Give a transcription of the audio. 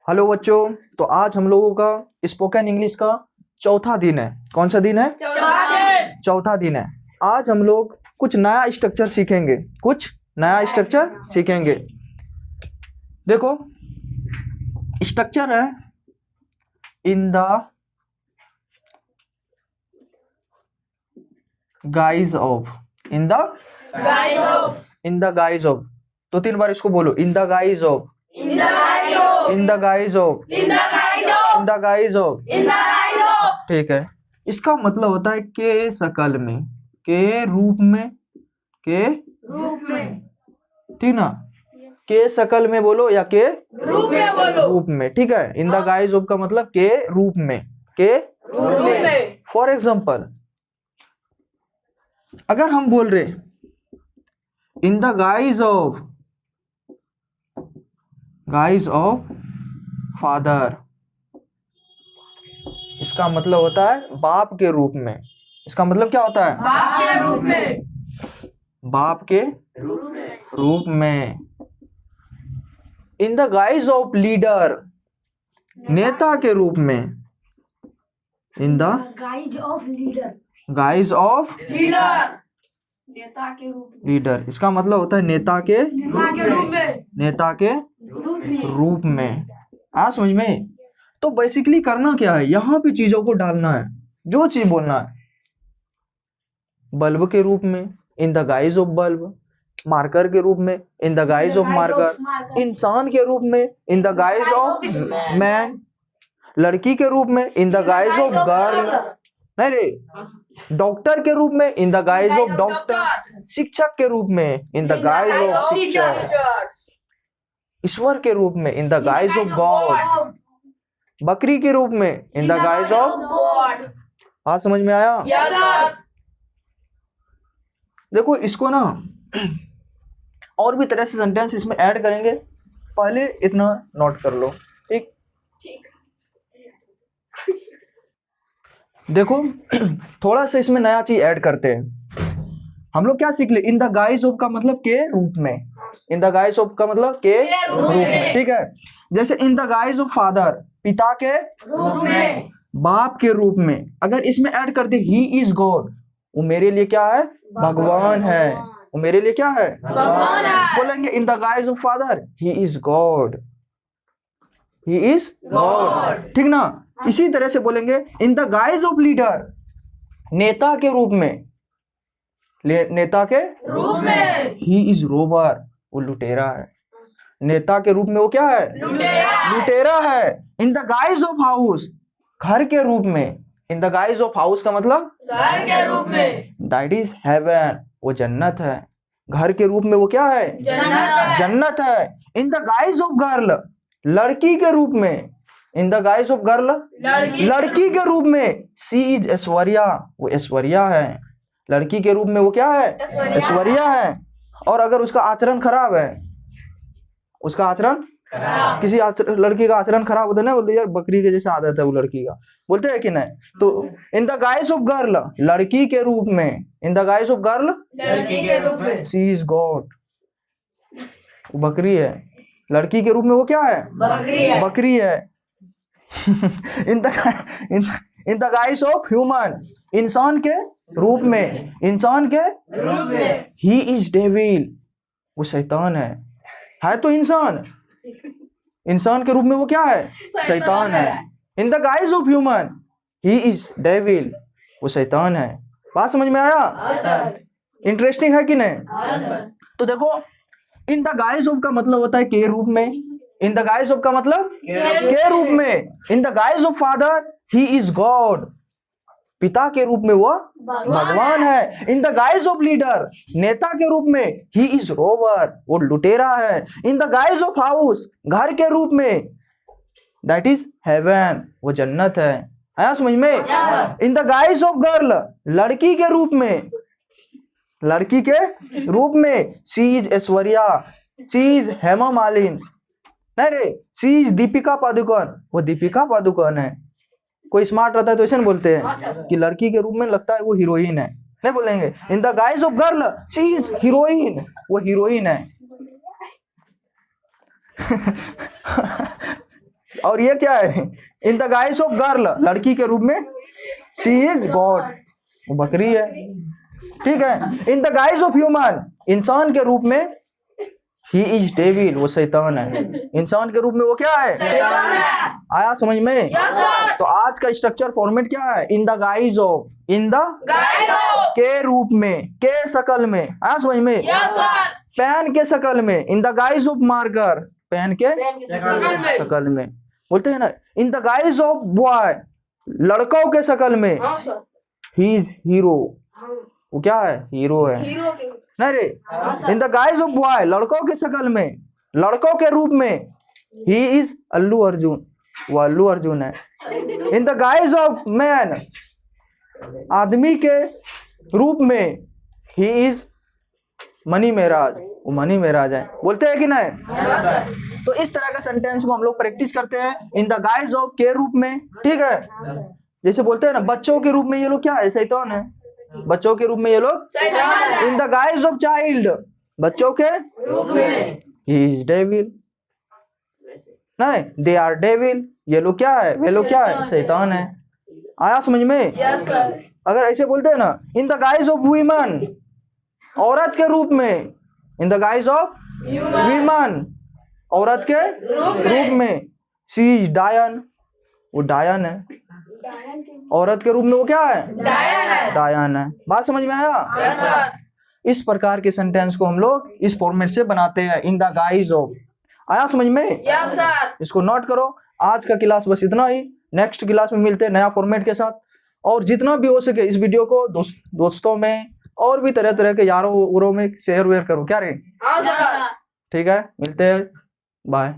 Hello बच्चों, तो आज हम लोगों का स्पोकन इंग्लिश का चौथा दिन है। कौन सा दिन है? चौथा दिन है। आज हम लोग कुछ नया स्ट्रक्चर सीखेंगे। देखो, स्ट्रक्चर है इन the guise of. In the guise of. तो 3 बार इसको बोलो, इन द गाइज ऑफ। ठीक है। इसका मतलब होता है के शकल में, के रूप में, ठीक ना? के शकल में बोलो या के रूप में, ठीक है। इन द गाइज ऑफ का मतलब के रूप में, फॉर एग्जाम्पल, अगर हम बोल रहे इन द गाइज ऑफ फादर, इसका मतलब होता है बाप के रूप में। इसका मतलब क्या होता है? बाप के रूप में। In the guise of leader, नेता के रूप में। In the guise of leader, इसका मतलब होता है नेता के रूप में। आ समझ में? तो बेसिकली करना क्या है, यहाँ पे चीजों को डालना है, जो चीज बोलना है। बल्ब के रूप में, in the guise of bulb. Marker के रूप में, in the guise of marker. इंसान के रूप में, in the guise of man. लड़की के रूप में, in the guise of girl. नहीं रे, डॉक्टर के रूप में, in the guise of doctor. शिक्षक के रूप में, इन द गाइज ऑफ शिक्षक। ईश्वर के रूप में, in the guise of God. बकरी के रूप में, in the guise of God. हाँ, समझ में आया? देखो, इसको ना और भी तरह से सेंटेंस इसमें ऐड करेंगे, पहले इतना नोट कर लो, ठीक? देखो, थोड़ा सा इसमें नया चीज ऐड करते हैं। हम लोग क्या सीख ले? इन द गाइज ऑफ का मतलब के रूप में। इन द गाइज ऑफ का मतलब के रूप में, ठीक है। जैसे इन द गाइज ऑफ फादर, पिता के रूप में, बाप के रूप में। अगर इसमें ऐड कर दे ही इज गॉड, वो मेरे लिए क्या है? भगवान है। वो मेरे लिए क्या है? भगवान है। बोलेंगे इन the guise of father, he is God. He is God, ठीक ना? इसी तरह से बोलेंगे इन द गाइज ऑफ लीडर, नेता के रूप में। नेता के रूप में, ही इज रोबर, वो लुटेरा है। नेता के रूप में वो क्या है? लुटेरा है। इन द गाइज ऑफ हाउस, घर के रूप में। In the guise of house का मतलब घर के रूप में। दैट इज हेवन, वो जन्नत है। घर के रूप में वो क्या है? जन्नत है। इन द गाइज ऑफ गर्ल, लड़की के रूप में। In the guise of girl, लड़की के रूप में। सी इज ऐश्वर्या, वो ऐश्वर्या है। लड़की के रूप में वो क्या है? ऐश्वर्या है। और अगर उसका आचरण खराब है, उसका आचरण किसी लड़की का आचरण खराब होता है ना, बोलते यार बकरी के जैसा आदत है वो लड़की का, बोलते हैं कि नहीं? तो इन द गाइज ऑफ गर्ल, लड़की के रूप में। In the guise of girl, लड़की के रूप में। सी इज गॉड, वो बकरी है। लड़की के रूप में वो क्या है? बकरी है। इन द गाइज ऑफ ह्यूमन, इंसान के रूप में। ही इज डेविल, वो शैतान है तो इंसान के रूप में वो क्या है? शैतान है। इन the guise of human, he is devil, वो शैतान है। बात समझ में आया? इंटरेस्टिंग है कि नहीं? तो देखो, इन द गाइज ऑफ का मतलब होता है के रूप में। इन द गाइज ऑफ का मतलब के रूप में। In the guise of father, he is God, पिता के रूप में वो भगवान है। इन द गाइज ऑफ लीडर, नेता के रूप में, ही इज रोबर, वो लुटेरा है। इन द गाइज ऑफ हाउस, घर के रूप में, दैट इज हेवन, वो जन्नत है। आया समझ में? In the guise of girl, लड़की के रूप में। She is Aishwarya, she is Hema Malini. नहीं रे, सी इज दीपिका पादुकोण, वो दीपिका पादुकोण है। कोई स्मार्ट रहता है तो ऐसे नहीं बोलते हैं कि लड़की के रूप में लगता है वो हीरोइन है, नहीं बोलेंगे। इन the guise of girl, she is heroine, वो हीरोइन है। और ये क्या है, इन द गाइस ऑफ गर्ल, लड़की के रूप में शी इज गॉड, वो बकरी है, ठीक है। इन द गाइस ऑफ ह्यूमन, इंसान के रूप में ही इज डेविल, वो शैतान है, इंसान के रूप में वो क्या है, आया समझ में? तो आज का स्ट्रक्चर फॉर्मेट क्या है, इन the guise of, in the के रूप में, के शकल में, आया समझ में? पेन के शकल में, in the guise of marker, pen के शकल में, बोलते हैं ना in the guise of boy, लड़कों के शकल में, ही इज हीरो, वो क्या है, हीरो है, नहीं रे, इन द गाइस ऑफ बॉय, लड़कों के शकल में, लड़कों के रूप में, ही इज अल्लू अर्जुन, वो अल्लू अर्जुन है। इन द गाइस ऑफ मैन, आदमी के रूप में, ही इज मनी मेराज, वो मनी मेराज है, बोलते हैं कि नहीं? तो इस तरह का सेंटेंस को हम लोग प्रैक्टिस करते हैं इन द गाइस ऑफ के रूप में, ठीक है। जैसे बोलते हैं ना बच्चों के रूप में ये लोग क्या है, शैतान है, बच्चों के रूप में ये लोग, इन द गाइस ऑफ चाइल्ड, बच्चों के रूप में, ही इज डेविल, नहीं दे आर डेविल, ये लोग क्या है, वे लोग क्या है, शैतान है, आया समझ में? अगर ऐसे बोलते हैं ना in the guise of women, औरत के रूप में, in the guise of women, औरत के रूप में, शी इज डायन, वो डायन है, औरत के रूप में वो क्या है, डायन है, बात समझ में आया? इस प्रकार के सेंटेंस को हम लोग इस फॉर्मेट से बनाते हैं, इन द गाइस ऑफ, आया समझ में? इसको नोट करो। आज का क्लास बस इतना ही, नेक्स्ट क्लास में मिलते हैं नया फॉर्मेट के साथ, और जितना भी हो सके इस वीडियो को दोस्तों में और भी तरह तरह के यारों में शेयर वेयर करो, क्या रे? ठीक है, मिलते हैं, बाय।